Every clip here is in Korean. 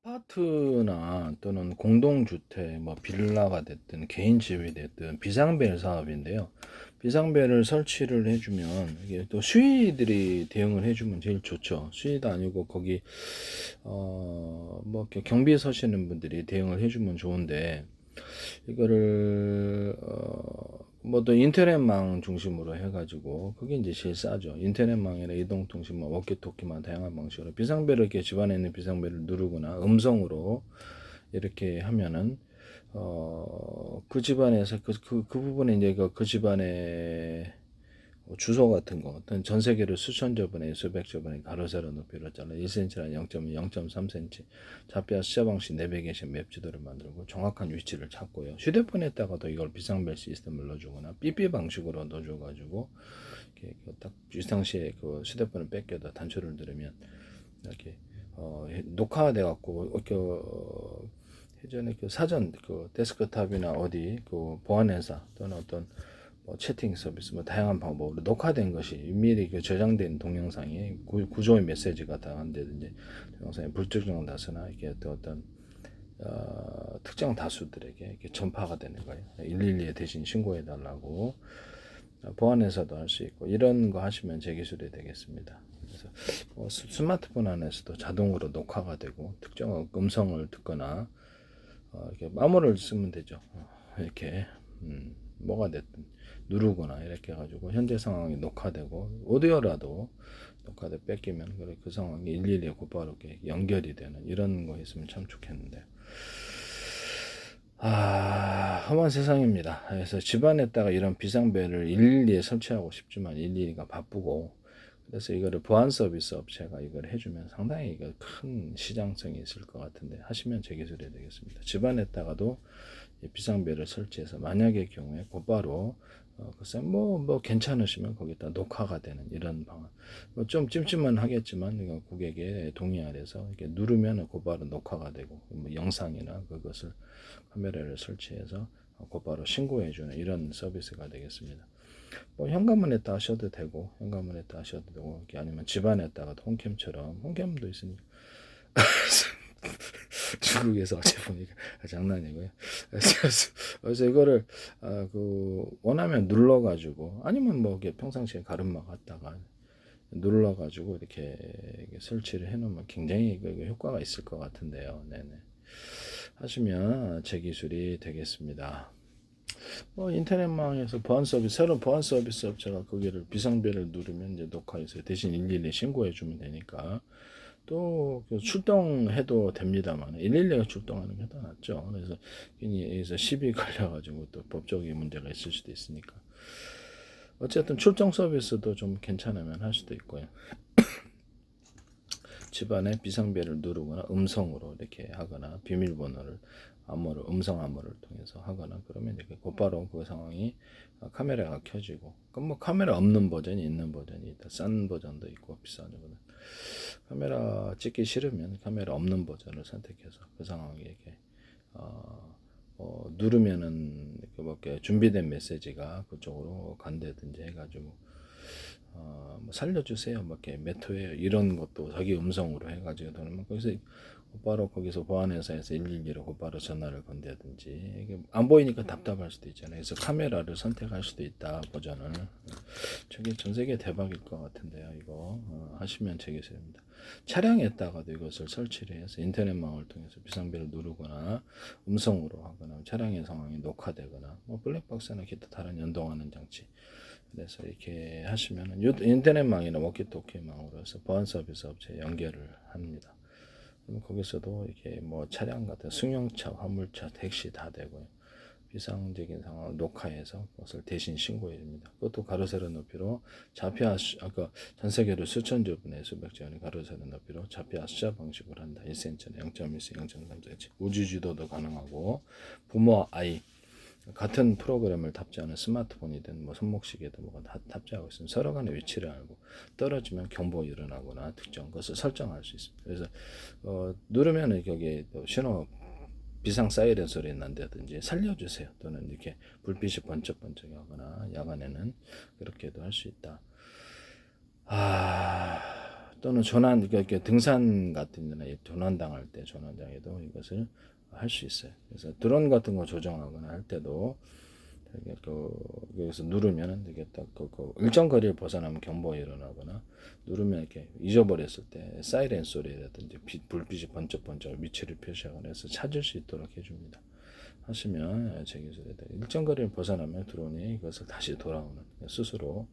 아파트나 또는 공동주택, 뭐 빌라가 됐든 개인 집이 됐든 비상벨 사업인데요. 비상벨을 설치를 해주면 이게 또 수의들이 대응을 해주면 제일 좋죠. 수의도 아니고 거기 뭐 이렇게 경비에 서시는 분들이 대응을 해주면 좋은데 이거를 뭐 또 인터넷망 중심으로 해가지고 그게 이제 제일 싸죠. 인터넷망이나 이동통신, 뭐 워키토키만 다양한 방식으로 비상벨을 이렇게 집안에 있는 비상벨을 누르거나 음성으로 이렇게 하면은 그 집안에서 그 부분에 이제 그 집안에 주소 같은 거 어떤 전 세계로 수천조 번에 수백조 번에 가로 세로 높이로 잘라 1cm나 0.3cm 좌표 숫자 방식 내비게이션 맵 지도를 만들고 정확한 위치를 찾고요. 휴대폰에다가도 이걸 비상벨 시스템을 넣어주거나 삐삐 방식으로 넣어줘가지고 이렇게 딱 비상시에 그 휴대폰을 뺏겨도 단추를 누르면 이렇게 녹화돼 갖고 예전에 그 사전 그 데스크탑이나 어디 그 보안회사 또는 어떤 뭐 채팅 서비스 뭐 다양한 방법으로 녹화된 것이 미리 그 저장된 동영상이 구조의 메시지가 다한다든지 동영상에 불특정 다수나 이게 또 어떤 특정 다수들에게 이렇게 전파가 되는 거예요. 112에 대신 신고해 달라고 보안에서도 할 수 있고 이런 거 하시면 제 기술이 되겠습니다. 그래서 스마트폰 안에서도 자동으로 녹화가 되고 특정 음성을 듣거나 이렇게 마모를 쓰면 되죠. 이렇게 뭐가 됐든 누르거나 이렇게 해가지고 현재 상황이 녹화되고 오디오라도 녹화돼 뺏기면 그 상황이 112에 곧바로 연결이 되는 이런 거 있으면 참 좋겠는데 험한 세상입니다. 그래서 집안에다가 이런 비상벨을 112에 설치하고 싶지만 112가 바쁘고 그래서 이거를 보안 서비스 업체가 이걸 해주면 상당히 이거 큰 시장성이 있을 것 같은데 하시면 제 기술이 되겠습니다. 집안에다가도 비상벨을 설치해서 만약의 경우에 곧바로 글쎄 뭐 괜찮으시면 거기다 녹화가 되는 이런 방안. 뭐 좀 찜찜은 하겠지만 이거 고객의 동의 아래서 이렇게 누르면 곧바로 녹화가 되고 뭐 영상이나 그것을 카메라를 설치해서 곧바로 신고해주는 이런 서비스가 되겠습니다. 뭐 현관문에다 하셔도 되고 현관문에다 하셔도 되고 아니면 집안에다가 홈캠처럼 홈캠도 있으니까 중국에서 어제 보니까 장난이고요. 그래서 이거를 원하면 눌러가지고 아니면 뭐 평상시에 가름막 갖다가 눌러가지고 이렇게 설치를 해놓으면 굉장히 효과가 있을 것 같은데요. 네네. 하시면 제 기술이 되겠습니다. 뭐 인터넷망에서 보안 서비스 새로운 보안 서비스 업체가 거기를 비상벨을 누르면 이제 녹화해서 대신 112에 신고해 주면 되니까 또 출동해도 됩니다만 112가 출동하는 게 더 낫죠. 그래서 괜히 여기서 시비 걸려가지고 또 법적인 문제가 있을 수도 있으니까 어쨌든 출동 서비스도 좀 괜찮으면 할 수도 있고요. 집안에 비상벨을 누르거나 음성으로 이렇게 하거나 비밀번호를 음성 암호를 통해서 하거나 그러면 이렇게 곧바로 그 상황이 카메라가 켜지고 그럼 뭐 카메라 없는 버전이 있는 버전이 있다. 싼 버전도 있고 비싼 버전. 카메라 찍기 싫으면 카메라 없는 버전을 선택해서 그 상황에 이렇게 누르면은 이렇게 뭐 준비된 메시지가 그쪽으로 간다든지 해가지고 뭐 살려주세요, 뭐 이렇게 메토에 이런 것도 자기 음성으로 해가지고 그러면 거기서 곧바로 거기서 보안회사에서 112로 곧바로 전화를 건다든지 이게 안 보이니까 답답할 수도 있잖아요. 그래서 카메라를 선택할 수도 있다 버전을. 저게 전 세계 대박일 것 같은데요. 이거 하시면 되겠습니다. 차량에다가도 이것을 설치를 해서 인터넷망을 통해서 비상벨을 누르거나 음성으로 하거나 차량의 상황이 녹화되거나 뭐 블랙박스나 기타 다른 연동하는 장치. 그래서 이렇게 하시면 인터넷망이나 워키토키망으로 해서 보안 서비스 업체에 연결을 합니다. 그럼 거기서도 이렇게 뭐 차량 같은 승용차, 화물차, 택시 다 되고요. 비상적인 상황을 녹화해서 그것을 대신 신고해 줍니다. 그것도 가로 세로 높이로 좌표 아까 전 세계로 수천조 분의 수백조 원의 가로 세로 높이로 좌표 숫자 방식으로 한다. 1cm나 0.1cm, 0.3cm 우주 지도도 가능하고 부모와 아이 같은 프로그램을 탑재하는 스마트폰이든 뭐 손목시계든 뭐가 다 탑재하고 있으면 서로 간의 위치를 알고 떨어지면 경보가 일어나거나 특정 것을 설정할 수 있습니다. 그래서 누르면 여기 신호 비상 사이렌 소리 난다든지 살려주세요 또는 이렇게 불빛이 번쩍번쩍하거나 야간에는 그렇게도 할 수 있다. 또는 조난, 이렇게 등산 같은 데나 조난당할 때, 조난장에도 이것을 할 수 있어요. 그래서 드론 같은 거 조정하거나 할 때도 이게 여기서 누르면 이게 딱 일정 거리를 벗어나면 경보가 일어나거나 누르면 이렇게 잊어버렸을 때 사이렌 소리라든지 불빛이 번쩍번쩍 위치를 표시하거나 해서 찾을 수 있도록 해줍니다. 하시면 제 기술에 일정 거리를 벗어나면 드론이 이것을 다시 돌아오는 스스로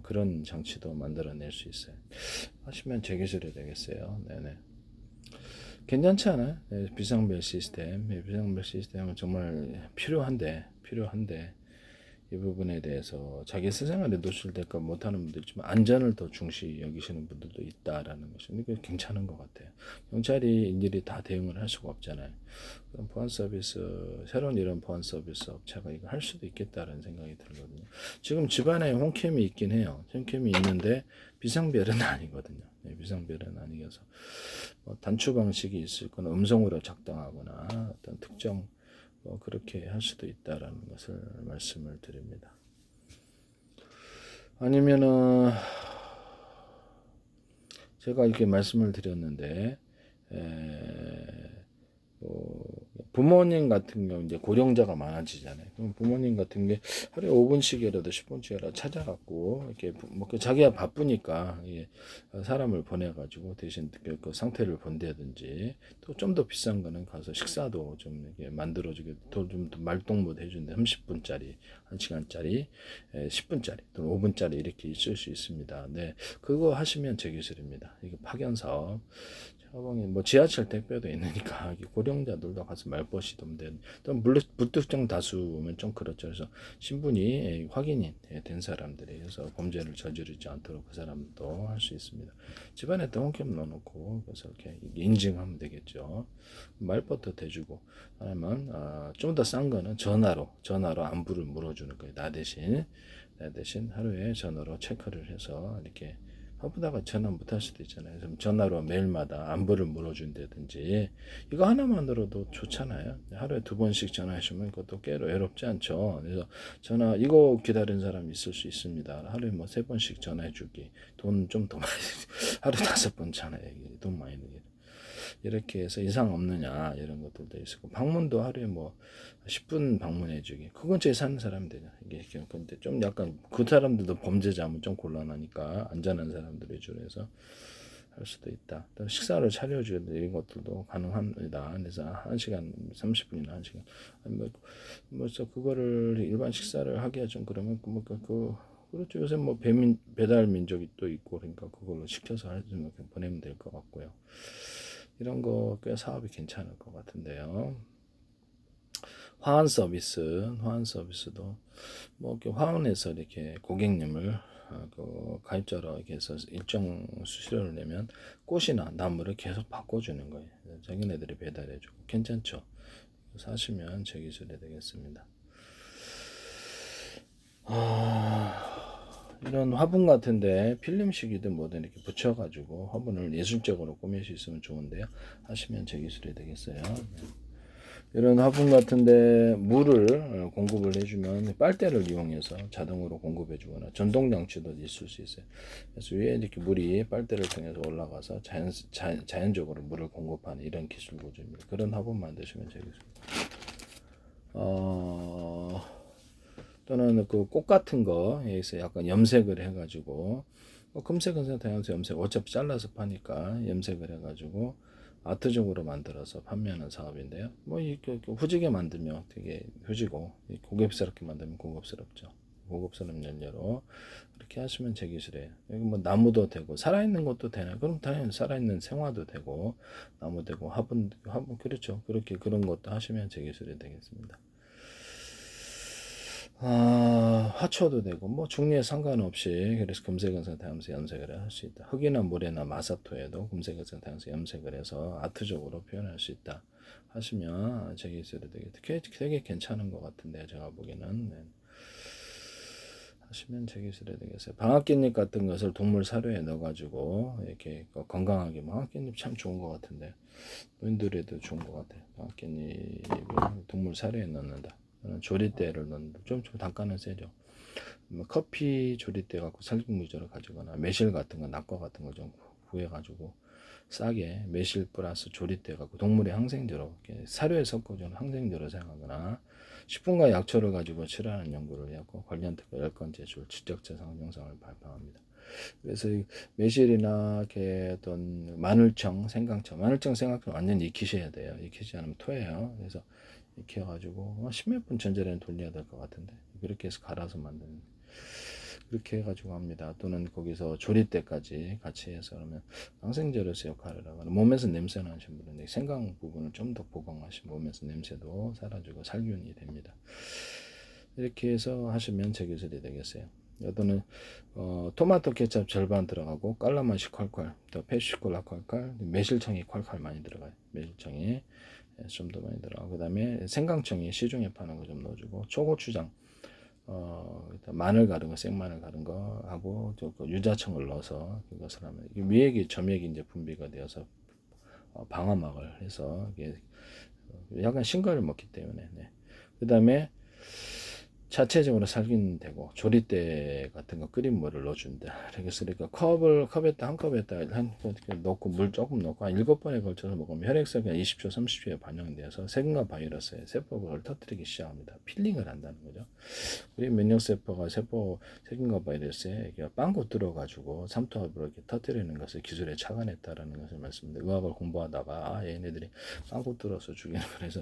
그런 장치도 만들어낼 수 있어요. 하시면 제 기술이 되겠어요. 네네. 괜찮지 않아요? 네, 비상벨 시스템. 비상벨 시스템은 정말 필요한데 이 부분에 대해서 자기 사생활에 노출될까 못하는 분들 있지만 안전을 더 중시 여기시는 분들도 있다라는 것이 이게 괜찮은 것 같아요. 경찰이 일일이 다 대응을 할 수가 없잖아요. 그럼 보안 서비스 새로운 이런 보안 서비스 업체가 이거 할 수도 있겠다라는 생각이 들거든요. 지금 집안에 홈캠이 있긴 해요. 홈캠이 있는데 비상벨은 아니거든요. 네, 비상벨은 아니어서 단추 방식이 있을 거나 음성으로 작동하거나 어떤 특정 그렇게 할 수도 있다라는 것을 말씀을 드립니다. 아니면은 제가 이렇게 말씀을 드렸는데 부모님 같은 경우 이제 고령자가 많아지잖아요. 그럼 부모님 같은 게 하루에 5분씩이라도 10분씩이라도 찾아갖고 이렇게 뭐 자기가 바쁘니까 사람을 보내가지고 대신 그 상태를 본다든지 또 좀 더 비싼 거는 가서 식사도 좀 이렇게 만들어주게 좀 말동무도 해준대 30분짜리 1시간짜리 10분짜리 또는 5분짜리 이렇게 있을 수 있습니다. 네, 그거 하시면 제 기술입니다. 이거 파견 사업. 뭐 지하철 택배도 있으니까 고령자들도 가서 말벗이도 된, 또 불특정 다수면 좀 그렇죠. 그래서 신분이 확인이 된 사람들이 해서 범죄를 저지르지 않도록 그 사람도 할 수 있습니다. 집안에 또 홈캠 넣어놓고 그래서 이렇게 인증하면 되겠죠. 말벗도 대주고 아니면 좀 더 싼 거는 전화로 안부를 물어주는 거예요. 나 대신 하루에 전화로 체크를 해서 이렇게 바쁘다가 전화 못할 수도 있잖아요. 그럼 전화로 매일마다 안부를 물어준다든지 이거 하나만으로도 좋잖아요. 하루에 2번씩 전화하시면 그것도 꽤 외롭지 않죠. 그래서 전화 이거 기다리는 사람이 있을 수 있습니다. 하루에 뭐 3번씩 전화해주기 돈 좀 더 많이 하루 5번 전화해 돈 많이 들게 이렇게 해서 이상 없느냐 이런 것들도 있고 방문도 하루에 뭐 10분 방문해주기 그 근처에 사는 사람들이냐 이게 근데 좀 약간 그 사람들도 범죄자면 좀 곤란하니까 안전한 사람들 위주로 해서 할 수도 있다. 또 식사를 차려주는 이런 것들도 가능합니다. 그래서 1시간 30분이나 1시간 뭐서 그거를 일반 식사를 하기가 좀 그러면 그렇죠. 요새 뭐 배달 민족이 또 있고 그러니까 그걸로 시켜서 해주면 보내면 될 것 같고요. 이런 거 꽤 사업이 괜찮을 것 같은데요. 화환 서비스도 뭐 이렇게 화환에서 이렇게 고객님을 그 가입자로 이렇게 해서 일정 수수료를 내면 꽃이나 나무를 계속 바꿔주는 거예요. 자기네들이 배달해주고 괜찮죠. 사시면 제 기술이 되겠습니다. 이런 화분 같은데 필름식이든 뭐든 이렇게 붙여가지고 화분을 예술적으로 꾸밀 수 있으면 좋은데요. 하시면 제 기술이 되겠어요. 이런 화분 같은데 물을 공급을 해주면 빨대를 이용해서 자동으로 공급해주거나 전동 장치도 있을 수 있어요. 그래서 위에 이렇게 물이 빨대를 통해서 올라가서 자연적으로 물을 공급하는 이런 기술 구조입니다. 그런 화분 만드시면 되겠습니다. 또는 그 꽃 같은 거에서 약간 염색을 해가지고 금색은 다양해서 염색 어차피 잘라서 파니까 염색을 해가지고 아트적으로 만들어서 판매하는 사업인데요. 뭐 이렇게 후지게 만들면 되게 후지고 고급스럽게 만들면 고급스럽죠. 고급스러운 연료로 그렇게 하시면 제 기술이에요. 여기 뭐 나무도 되고 살아있는 것도 되나요? 그럼 당연히 살아있는 생화도 되고 나무 되고 화분 그렇죠. 그렇게 그런 것도 하시면 제 기술이 되겠습니다. 화초도 되고 뭐 종류에 상관없이 그래서 금색은성 다양성 염색을 할 수 있다. 흙이나 물에나 마사토에도 금색은성 다양성 염색을 해서 아트적으로 표현할 수 있다. 하시면 제 기술이 되게 괜찮은 것 같은데 제가 보기에는 네. 하시면 제 기술이 되겠어요. 방앗깻잎 같은 것을 동물 사료에 넣어가지고 이렇게 건강하게 방앗깻잎 참 좋은 것 같은데 노인들에도 좋은 것 같아요. 방앗깻잎을 동물 사료에 넣는다. 조리대를 넣는다. 좀 단가는 세죠. 커피 조리대 갖고 살균물질을 가지거나 매실 같은 거, 낙과 같은 거 좀 구해가지고 싸게 매실 플러스 조리대 갖고 동물의 항생제로 사료에 섞어주는 항생제로 사용하거나 식품과 약초를 가지고 치료하는 연구를 하고 관련 특허 10건 제출 지적재산 영상을 발표합니다. 그래서 매실이나 이렇게 어떤 마늘청, 생강청 완전 익히셔야 돼요. 익히지 않으면 토해요. 그래서 익혀가지고 10몇 분 전자레인지 돌려야 될 것 같은데 그렇게 해서 갈아서 만드는 그렇게 해가지고 합니다. 또는 거기서 조리대까지 같이 해서 그러면 항생제로서 역할을 하거나 몸에서 냄새 나신 분은 생강 부분을 좀 더 보강하시면 몸에서 냄새도 사라지고 살균이 됩니다. 이렇게 해서 하시면 제기술이 되겠어요. 또는 토마토 케첩 절반 들어가고 깔라맛이 콸콸 또 페시콜라 콸콸 매실청이 콸콸 많이 들어가요. 매실청이 좀 더 많이 들어가고 그 다음에 생강청이 시중에 파는 거 좀 넣어주고 초고추장 마늘 가른 거 생마늘 가른 거 하고 그 유자청을 넣어서 그것을 하면 위액이 점액이 이제 분비가 되어서 방어막을 해서 이게 약간 신거를 먹기 때문에 네. 그 다음에 자체적으로 살균되고 조리대 같은 거 끓인 물을 넣어준다. 그러니까 컵에다 한 컵에다 넣고 물 조금 넣고 한 7번에 걸쳐서 먹으면 혈액속에 20초 30초에 반영돼서 세균과 바이러스의 세포를 터뜨리기 시작합니다. 필링을 한다는 거죠. 우리 면역세포가 세균과 바이러스에 빵꾸 뚫어가지고 삼투압으로 이렇게 터뜨리는 것을 기술에 착안했다라는 것을 말씀드립니다. 의학을 공부하다가 얘네들이 빵꾸 뚫어서 죽이는 그래서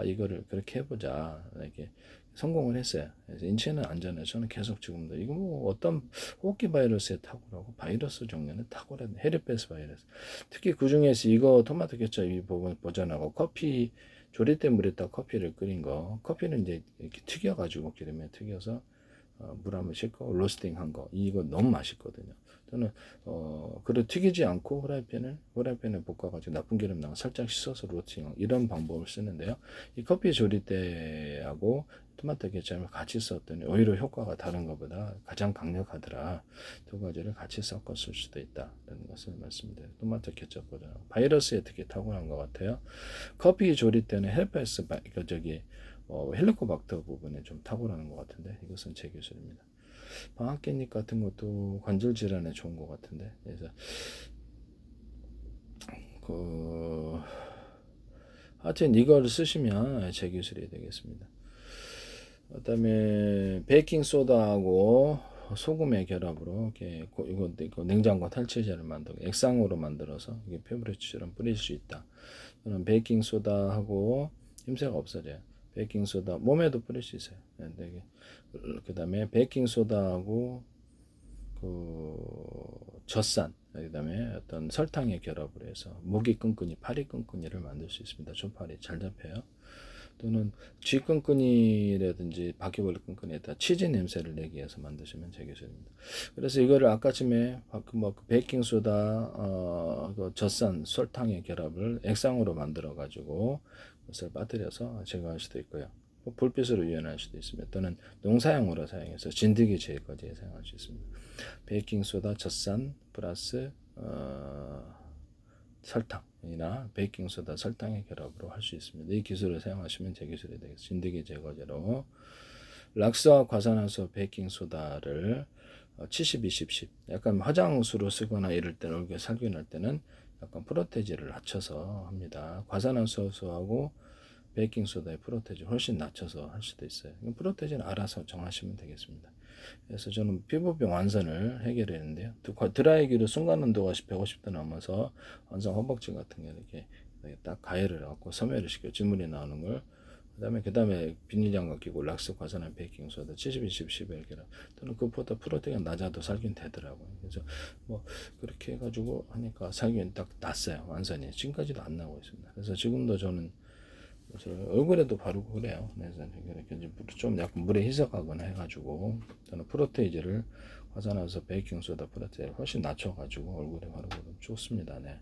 이거를 그렇게 해보자 이렇게 성공을 했어요. 그래서 인체는 안전해. 저는 계속 지금도 이거 뭐 어떤 호흡기 바이러스에 탁월하고 바이러스 종류는 탁월한 헤르페스 바이러스. 특히 그 중에서 이거 토마토 케첩 이 부분 보존하고 커피 조리대 물에다 커피를 끓인 거 커피는 이제 이렇게 튀겨가지고 기름에 튀겨서 물 한번 씻고 로스팅한 거 이거 너무 맛있거든요. 저는 그걸 튀기지 않고 후라이팬에 볶아가지고 나쁜 기름 나가 살짝 씻어서 로스팅 이런 방법을 쓰는데요. 이 커피 조리대하고 토마토 케첩을 같이 썼더니 오히려 효과가 다른 것보다 가장 강력하더라. 두 가지를 같이 섞었을 수도 있다라는 것을 말씀드려요. 토마토 케첩보다 바이러스에 특히 탁월한 것 같아요. 커피 조리대는 헬페스 헬리코박터 부분에 좀 탁월하는 것 같은데 이것은 제 기술입니다. 방앗개잎 같은 것도 관절 질환에 좋은 것 같은데 그래서 하여튼 이걸 쓰시면 제 기술이 되겠습니다. 그다음에 베이킹 소다하고 소금의 결합으로 이렇게 이거 냉장고 탈취제를 만들고 액상으로 만들어서 이게 페브리치처럼 뿌릴 수 있다. 그럼 베이킹 소다하고 힘새가 없어져요. 베이킹 소다 몸에도 뿌릴 수 있어요. 그다음에 베이킹 소다하고 젖산 그다음에 어떤 설탕의 결합을 해서 목이 끈끈이 파리 끈끈이를 만들 수 있습니다. 조파리 잘 잡혀요. 또는 쥐 끈끈이라든지 바퀴벌레 끈끈이에다 치즈 냄새를 내기 위해서 만드시면 제 기술입니다. 그래서 이거를 아까쯤에 베이킹 소다 젖산 설탕의 결합을 액상으로 만들어 가지고 그것을 빠뜨려서 제거할 수도 있고요. 불빛으로 유연할 수도 있습니다. 또는 농사용으로 사용해서 진드기 제거제에 사용할 수 있습니다. 베이킹 소다 젖산 플러스 설탕이나 베이킹 소다 설탕의 결합으로 할 수 있습니다. 이 기술을 사용하시면 제 기술이 되겠습니다. 진드기 제거제로 락스와 과산화수 베이킹 소다를 70, 20, 10 약간 화장수로 쓰거나 이럴 때는 얼굴에 살균할 때는 약간 프로테지를 낮춰서 합니다. 과산화수하고 베이킹 소다의 프로테지 훨씬 낮춰서 할 수도 있어요. 프로테지는 알아서 정하시면 되겠습니다. 그래서 저는 피부병 완선을 해결했는데요. 드라이기로 순간 온도가 150도 넘어서 완선 허벅지 같은 게 이렇게 딱 가열을 해갖고 섬유를 시켜 진물이 나오는 걸 그다음에 비닐장갑 끼고 락스 과산화 베이킹 소다 70, 20, 11 결합 또는 그보다 프로테인이 낮아도 살균 되더라고요. 그래서 뭐 그렇게 해가지고 하니까 살균 딱 났어요. 완선이 지금까지도 안 나오고 있습니다. 그래서 지금도 저는 얼굴에도 바르고 그래요. 그래서 이렇게 좀 약간 물에 희석하거나 해가지고 저는 프로테이즈를 화산화수 베이킹 소다 프로테이즈 훨씬 낮춰가지고 얼굴에 바르고 좋습니다. 네.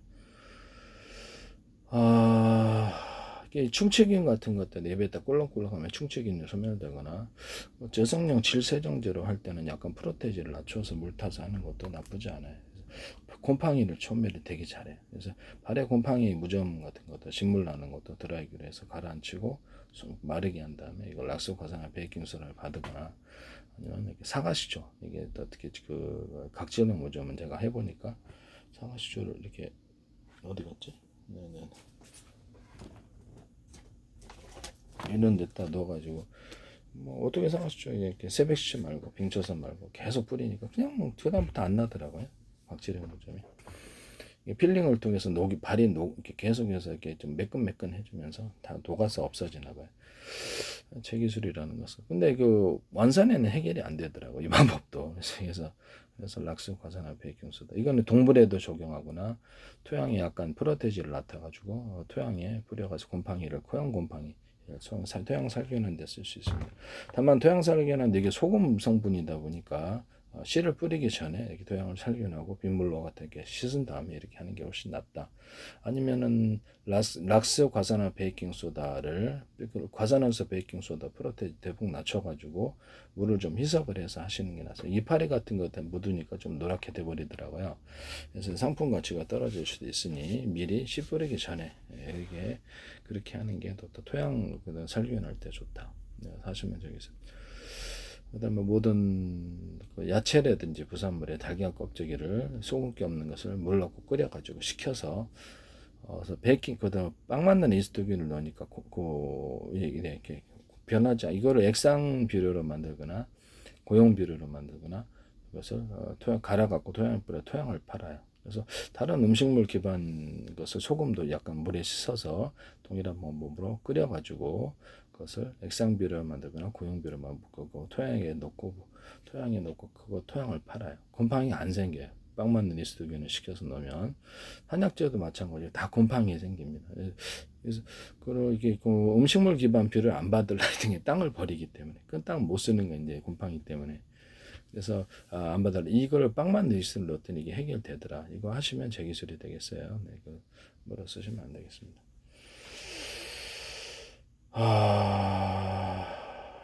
이게 충치균 같은 것들 입에다 꿀렁꿀렁하면 충치균이 소멸되거나 저성용 질세정제로 할 때는 약간 프로테이즈를 낮춰서 물 타서 하는 것도 나쁘지 않아요. 곰팡이를 초멸이 되게 잘해요. 그래서 발에 곰팡이 무좀 같은 것도 식물 나는 것도 드라이기로 해서 가라앉히고 마르게 한 다음에 이걸 락스 과산화 베이킹 소다를 받거나 아니면 이렇게 사가시죠. 이게 어떻게 각질의 무좀은 제가 해보니까 상하시초를 이렇게 어디 갔지? 네네. 이런 데다 넣어가지고 뭐 어떻게 상하시초 이렇게 새백시초 말고 빙초산 말고 계속 뿌리니까 그냥 뭐 그다음부터 안 나더라고요. 박지름 무좀이 필링을 통해서 녹이 발이 이렇게 계속해서 이렇게 좀 매끈매끈 해주면서 다 녹아서 없어지나 봐요. 체기술이라는 것은. 근데 그 원산에는 해결이 안 되더라고 이 방법도. 그래서 락스 과산화 베이킹소다. 이거는 동물에도 적용하거나 토양에 약간 프로테지를 낳아가지고 토양에 뿌려가지고 곰팡이를 토양 곰팡이 토양 살균하는 데 쓸 수 있습니다. 다만 토양 살균하는데 이게 소금 성분이다 보니까 씨를 뿌리기 전에 이렇게 토양을 살균하고 빗물로 갖다 이렇게 씻은 다음에 이렇게 하는 게 훨씬 낫다. 아니면은 락스 과산화 베이킹 소다를 과산화서 베이킹 소다 프로테지 대폭 낮춰가지고 물을 좀 희석을 해서 하시는 게 낫어요. 이파리 같은 거 묻으니까 좀 노랗게 돼 버리더라고요. 그래서 상품 가치가 떨어질 수도 있으니 미리 씨 뿌리기 전에 이렇게 그렇게 하는 게 더 토양 살균할 때 좋다. 네, 하시면 되겠습니다. 그다음에 모든 그 야채라든지 부산물에 달걀 껍데기를 소금기 없는 것을 물 넣고 끓여가지고 식혀서 그래서 베이킹 그다음 빵 만드는 이스트균을 넣으니까 이렇게 변하지 이거를 액상 비료로 만들거나 고용 비료로 만들거나 그것을 토양 갈아갖고 토양에 뿌려 토양을 팔아요. 그래서 다른 음식물 기반 것을 소금도 약간 물에 씻어서 동일한 방법으로 끓여가지고 그것을 액상비료를 만들거나 고용비료만 묶고 토양에 넣고 그거 토양을 팔아요. 곰팡이 안 생겨요. 빵 만든 이스트균을 시켜서 넣으면 한약재도 마찬가지로 다 곰팡이 생깁니다. 그래서 이게 음식물 기반 비료를 안 받으려 등에 땅을 버리기 때문에 그 땅 못 쓰는 거 이제 곰팡이 때문에. 그래서 안 받아라. 이걸 빵 만든 이스트를 넣었더니 이게 해결되더라. 이거 하시면 제 기술이 되겠어요. 네, 뭐라 쓰시면 안 되겠습니다.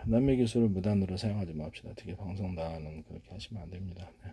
남의 기술을 무단으로 사용하지 맙시다. 특히 방송 나가는 그렇게 하시면 안 됩니다. 네.